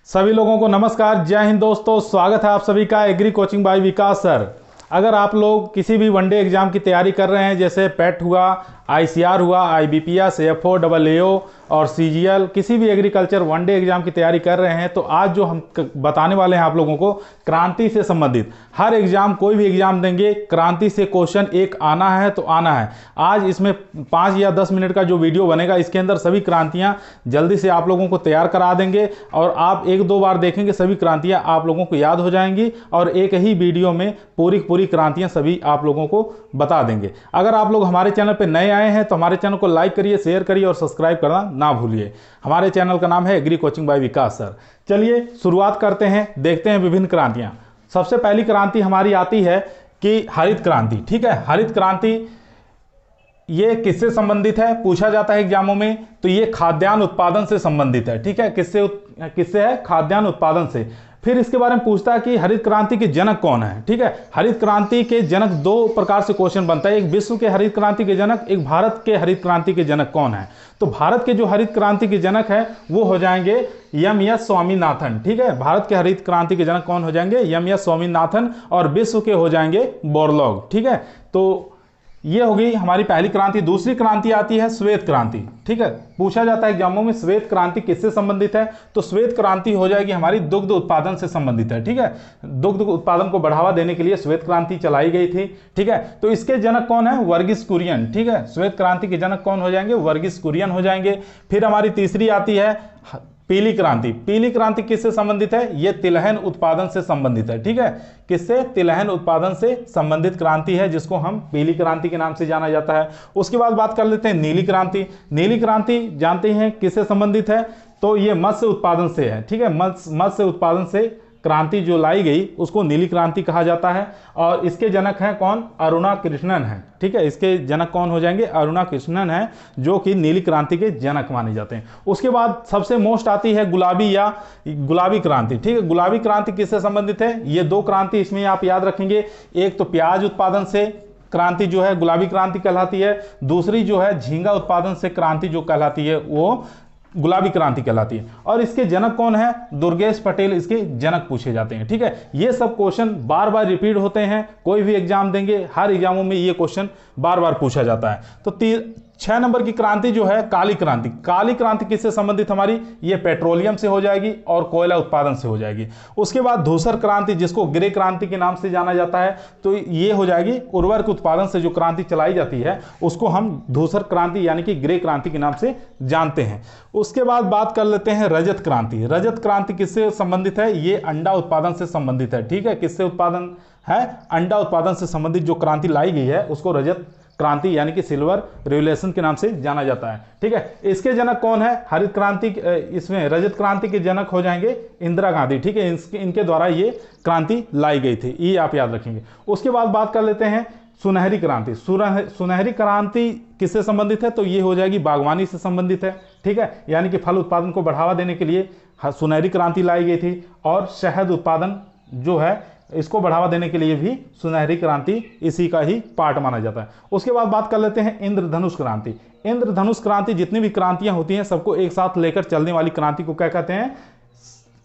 सभी लोगों को नमस्कार, जय हिंद दोस्तों। स्वागत है आप सभी का एग्री कोचिंग बाय विकास सर। अगर आप लोग किसी भी वनडे एग्जाम की तैयारी कर रहे हैं, जैसे पेट हुआ, आईसीआर हुआ, आईबीपीएस, एफओ, AAO और सीजीएल, किसी भी एग्रीकल्चर वनडे एग्जाम की तैयारी कर रहे हैं, तो आज जो हम बताने वाले हैं आप लोगों को क्रांति से संबंधित। हर एग्जाम, कोई भी एग्जाम देंगे, क्रांति से क्वेश्चन एक आना है तो आना है। आज इसमें 5 या 10 मिनट का जो वीडियो बनेगा, इसके अंदर सभी क्रांतियां जल्दी से आप लोगों को तैयार करा देंगे और आप 1-2 बार देखेंगे, सभी क्रांतियां आप लोगों को याद हो जाएंगी और एक ही वीडियो में पूरी क्रांतियां सभी आप लोगों को बता देंगे। अगर आप लोग हमारे चैनल पर नए आए हैं तो हमारे चैनल को लाइक करिए, शेयर करिए और सब्सक्राइब करना ना भूलिए। हमारे चैनल का नाम है एग्री कोचिंग बाय विकास सर। चलिए शुरुआत करते हैं, देखते हैं विभिन्न क्रांतियां। सबसे पहली क्रांति हमारी आती है कि हरित क्रांति। ठीक है, हरित क्रांति ये किससे संबंधित है, पूछा जाता है एग्जामों में, तो ये खाद्यान्न उत्पादन से संबंधित है। ठीक है, किससे है? खाद्यान्न उत्पादन से। फिर इसके बारे में पूछता है कि हरित क्रांति के जनक कौन है। ठीक है, हरित क्रांति के जनक 2 प्रकार से क्वेश्चन बनता है, एक विश्व के हरित क्रांति के जनक, एक भारत के हरित क्रांति के जनक कौन है। तो भारत के जो हरित क्रांति के जनक है वो हो जाएंगे एम.एस. स्वामीनाथन। ठीक है, भारत के हरित क्रांति के जनक कौन हो जाएंगे? एम.एस. स्वामीनाथन। और विश्व के हो जाएंगे बोरलॉग। ठीक है, तो ये होगी हमारी पहली क्रांति। दूसरी क्रांति आती है श्वेत क्रांति। ठीक है, पूछा जाता है एग्जामों में श्वेत क्रांति किससे संबंधित है, तो श्वेत क्रांति हो जाएगी हमारी दुग्ध उत्पादन से संबंधित है। ठीक है, दुग्ध उत्पादन को बढ़ावा देने के लिए श्वेत क्रांति चलाई गई थी। ठीक है, तो इसके जनक कौन है? वर्गीस कुरियन। ठीक है, श्वेत क्रांति के जनक कौन हो जाएंगे? वर्गीस कुरियन हो जाएंगे। फिर हमारी तीसरी आती है पीली क्रांति। पीली क्रांति किससे संबंधित है? ये तिलहन उत्पादन से संबंधित है। ठीक है, किससे? तिलहन उत्पादन से संबंधित क्रांति है, जिसको हम पीली क्रांति के नाम से जाना जाता है। उसके बाद बात कर लेते हैं नीली क्रांति। नीली क्रांति जानते हैं किससे संबंधित है? तो ये मत्स्य उत्पादन से है। ठीक है, मत्स्य उत्पादन से क्रांति जो लाई गई उसको नीली क्रांति कहा जाता है। और इसके जनक हैं कौन? अरुणा कृष्णन है। ठीक है, इसके जनक कौन हो जाएंगे? अरुणा कृष्णन है, जो कि नीली क्रांति के जनक माने जाते हैं। उसके बाद सबसे मोस्ट आती है गुलाबी क्रांति। ठीक है, गुलाबी क्रांति किससे संबंधित है? ये 2 क्रांति इसमें आप याद रखेंगे। एक तो प्याज उत्पादन से क्रांति जो है गुलाबी क्रांति कहलाती है, दूसरी जो है झींगा उत्पादन से क्रांति जो कहलाती है वो गुलाबी क्रांति कहलाती है। और इसके जनक कौन है? दुर्गेश पटेल इसके जनक पूछे जाते हैं। ठीक है, ये सब क्वेश्चन बार बार रिपीट होते हैं, कोई भी एग्जाम देंगे हर एग्जामों में ये क्वेश्चन बार बार पूछा जाता है। तो 6 नंबर की क्रांति जो है काली क्रांति। काली क्रांति किससे संबंधित हमारी? ये पेट्रोलियम से हो जाएगी और कोयला उत्पादन से हो जाएगी। उसके बाद धूसर क्रांति, जिसको ग्रे क्रांति के नाम से जाना जाता है, तो ये हो जाएगी उर्वरक उत्पादन से जो क्रांति चलाई जाती है उसको हम धूसर क्रांति यानी कि ग्रे क्रांति के नाम से जानते हैं। उसके बाद बात कर लेते हैं रजत क्रांति। रजत क्रांति किससे संबंधित है? ये अंडा उत्पादन से संबंधित है। ठीक है, किससे उत्पादन है? अंडा उत्पादन से संबंधित जो क्रांति लाई गई है उसको रजत क्रांति यानी कि सिल्वर रिवोल्यूशन के नाम से जाना जाता है। ठीक है, इसके जनक कौन है? हरित क्रांति, इसमें रजत क्रांति के जनक हो जाएंगे इंदिरा गांधी। ठीक है, इनके द्वारा ये क्रांति लाई गई थी, ये आप याद रखेंगे। उसके बाद बात कर लेते हैं सुनहरी क्रांति। सुनहरी क्रांति किससे संबंधित है? तो ये हो जाएगी बागवानी से संबंधित है। ठीक है, यानी कि फल उत्पादन को बढ़ावा देने के लिए सुनहरी क्रांति लाई गई थी। और शहद उत्पादन जो है इसको बढ़ावा देने के लिए भी सुनहरी क्रांति इसी का ही पार्ट माना जाता है। उसके बाद बात कर लेते हैं इंद्रधनुष क्रांति। इंद्रधनुष क्रांति, जितनी भी क्रांतियां होती हैं सबको एक साथ लेकर चलने वाली क्रांति को क्या कहते हैं?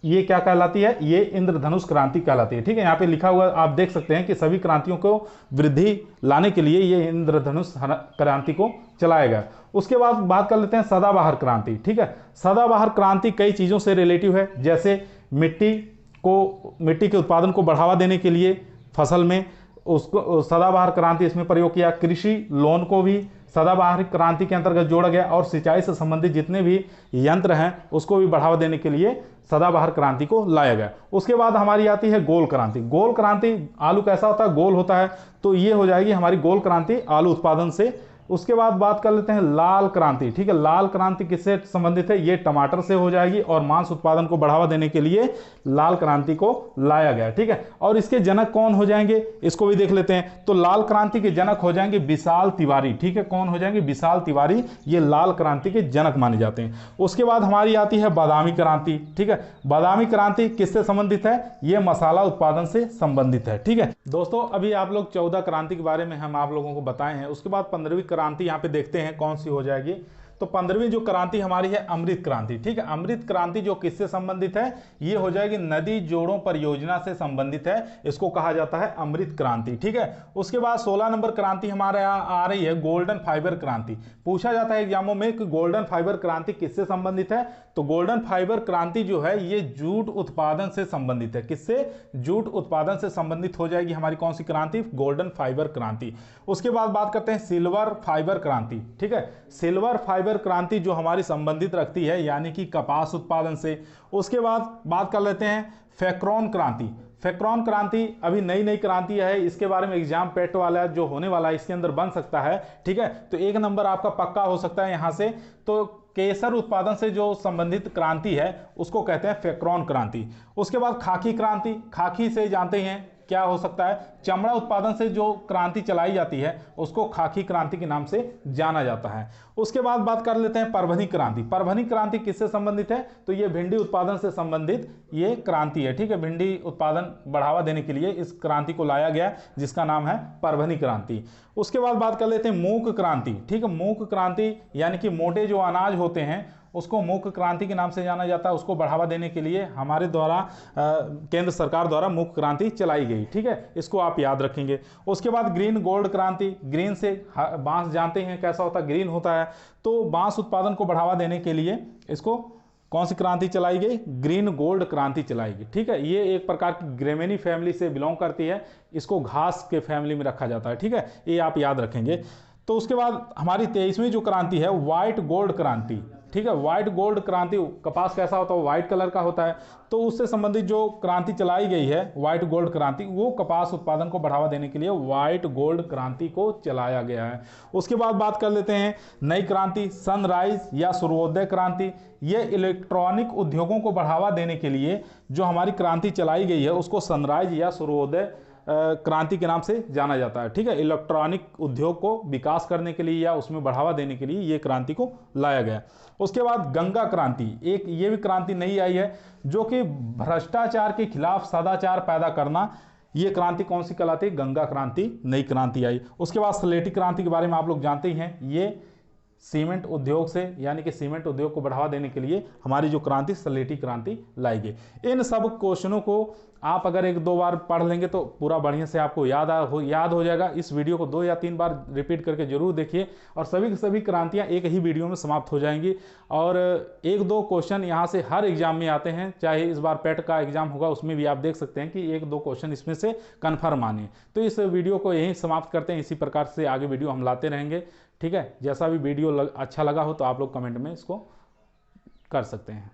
ये क्या कहलाती है? ये इंद्रधनुष क्रांति कहलाती है। ठीक है, यहाँ पे लिखा हुआ आप देख सकते हैं कि सभी क्रांतियों को वृद्धि लाने के लिए ये इंद्रधनुष क्रांति को चलाया गया। उसके बाद बात कर लेते हैं सदाबहार क्रांति। ठीक है, सदाबहार क्रांति कई चीजों से रिलेटिव है, जैसे मिट्टी के उत्पादन को बढ़ावा देने के लिए फसल में उसको सदाबहार क्रांति इसमें प्रयोग किया। कृषि लोन को भी सदाबहार क्रांति के अंतर्गत जोड़ा गया और सिंचाई से संबंधित जितने भी यंत्र हैं उसको भी बढ़ावा देने के लिए सदाबहार क्रांति को लाया गया। उसके बाद हमारी आती है गोल क्रांति। गोल क्रांति, आलू कैसा होता है? गोल होता है, तो ये हो जाएगी हमारी गोल क्रांति आलू उत्पादन से। उसके बाद बात कर लेते हैं लाल क्रांति। ठीक है, लाल क्रांति किससे संबंधित है? ये टमाटर से हो जाएगी और मांस उत्पादन को बढ़ावा देने के लिए लाल क्रांति को लाया गया। ठीक है, और इसके जनक कौन हो जाएंगे इसको भी देख लेते हैं। तो लाल क्रांति के जनक हो जाएंगे विशाल तिवारी। ठीक है, कौन हो जाएंगे? विशाल तिवारी, ये लाल क्रांति के जनक माने जाते हैं। उसके बाद हमारी आती है बादामी क्रांति। ठीक है, बादामी क्रांति किससे संबंधित है? ये मसाला उत्पादन से संबंधित है। ठीक है दोस्तों, अभी आप लोग 14 क्रांति के बारे में हम आप लोगों को बताए हैं। उसके बाद 15वीं क्रांति यहाँ पे देखते हैं कौन सी हो जाएगी। तो 15वीं जो क्रांति हमारी है अमृत क्रांति। ठीक है, अमृत क्रांति जो किससे संबंधित है, ये हो जाएगी नदी जोड़ों परियोजना से संबंधित है, इसको कहा जाता है अमृत क्रांति। ठीक है, उसके बाद 16 नंबर क्रांति हमारे यहाँ आ रही है गोल्डन फाइबर क्रांति। पूछा जाता है एग्जामों में कि गोल्डन फाइबर क्रांति किससे संबंधित है, तो गोल्डन फाइबर क्रांति जो है ये जूट उत्पादन से संबंधित है। किससे, जूट उत्पादन से संबंधित हो जाएगी हमारी कौन सी क्रांति, गोल्डन फाइबर क्रांति। उसके बाद बात करते हैं सिल्वर फाइबर क्रांति। ठीक है, सिल्वर फाइबर क्रांति जो हमारी संबंधित रखती है यानी कि कपास उत्पादन से। उसके बाद बात कर लेते हैं फैक्रोन क्रांति। फैक्रोन क्रांति अभी नई नई क्रांति है, इसके बारे में एग्जाम पेट वाला जो होने वाला है इसके अंदर बन सकता है। ठीक है, तो 1 नंबर आपका पक्का हो सकता है यहां से। तो केसर उत्पादन से जो संबंधित क्रांति है उसको कहते हैं फैक्रोन क्रांति। उसके बाद खाकी क्रांति, खाकी से जानते हैं क्या हो सकता है, चमड़ा उत्पादन से जो क्रांति चलाई जाती है उसको खाकी क्रांति के नाम से जाना जाता है। उसके बाद बात कर लेते हैं परभनी क्रांति। परभनी क्रांति किससे संबंधित है, तो ये भिंडी उत्पादन से संबंधित ये क्रांति है। ठीक है, भिंडी उत्पादन बढ़ावा देने के लिए इस क्रांति को लाया गया जिसका नाम है परभनी क्रांति। उसके बाद बात कर लेते हैं मूक क्रांति। ठीक है, मूक क्रांति यानी कि मोटे जो अनाज होते हैं उसको मूक क्रांति के नाम से जाना जाता है। उसको बढ़ावा देने के लिए हमारे द्वारा केंद्र सरकार द्वारा मूक क्रांति चलाई गई। ठीक है, इसको आप याद रखेंगे। उसके बाद ग्रीन गोल्ड क्रांति, ग्रीन से बांस जानते हैं कैसा होता है, ग्रीन होता है, तो बांस उत्पादन को बढ़ावा देने के लिए इसको कौन सी क्रांति चलाई गई, ग्रीन गोल्ड क्रांति चलाई गई। ठीक है, ये एक प्रकार की ग्रेमेनी फैमिली से बिलोंग करती है, इसको घास के फैमिली में रखा जाता है। ठीक है, ये आप याद रखेंगे। तो उसके बाद हमारी 23वीं जो क्रांति है व्हाइट गोल्ड क्रांति। ठीक है, व्हाइट गोल्ड क्रांति, कपास कैसा होता है, व्हाइट कलर का होता है, तो उससे संबंधित जो क्रांति चलाई गई है व्हाइट गोल्ड क्रांति, वो कपास उत्पादन को बढ़ावा देने के लिए व्हाइट गोल्ड क्रांति को चलाया गया है। उसके बाद बात कर लेते हैं नई क्रांति सनराइज या सूर्योदय क्रांति। ये इलेक्ट्रॉनिक उद्योगों को बढ़ावा देने के लिए जो हमारी क्रांति चलाई गई है उसको सनराइज या सूर्योदय क्रांति के नाम से जाना जाता है। ठीक है, इलेक्ट्रॉनिक उद्योग को विकास करने के लिए या उसमें बढ़ावा देने के लिए ये क्रांति को लाया गया। उसके बाद गंगा क्रांति, एक ये भी क्रांति नई आई है जो कि भ्रष्टाचार के खिलाफ सदाचार पैदा करना, ये क्रांति कौन सी कहलाती है, गंगा क्रांति नई क्रांति आई। उसके बाद स्लेटी क्रांति के बारे में आप लोग जानते ही हैं, ये सीमेंट उद्योग से यानी कि सीमेंट उद्योग को बढ़ावा देने के लिए हमारी जो क्रांति स्लेटी क्रांति लाई गई। इन सब क्वेश्चनों को आप अगर 1-2 बार पढ़ लेंगे तो पूरा बढ़िया से आपको याद हो जाएगा। इस वीडियो को 2 या 3 बार रिपीट करके जरूर देखिए और सभी की सभी क्रांतियां एक ही वीडियो में समाप्त हो जाएंगी। और 1-2 क्वेश्चन यहाँ से हर एग्जाम में आते हैं, चाहे इस बार पेट का एग्जाम होगा उसमें भी आप देख सकते हैं कि 1-2 क्वेश्चन इसमें से कन्फर्म आने। तो इस वीडियो को यहीं समाप्त करते हैं, इसी प्रकार से आगे वीडियो हम लाते रहेंगे। ठीक है, जैसा भी वीडियो अच्छा लगा हो तो आप लोग कमेंट में इसको कर सकते हैं।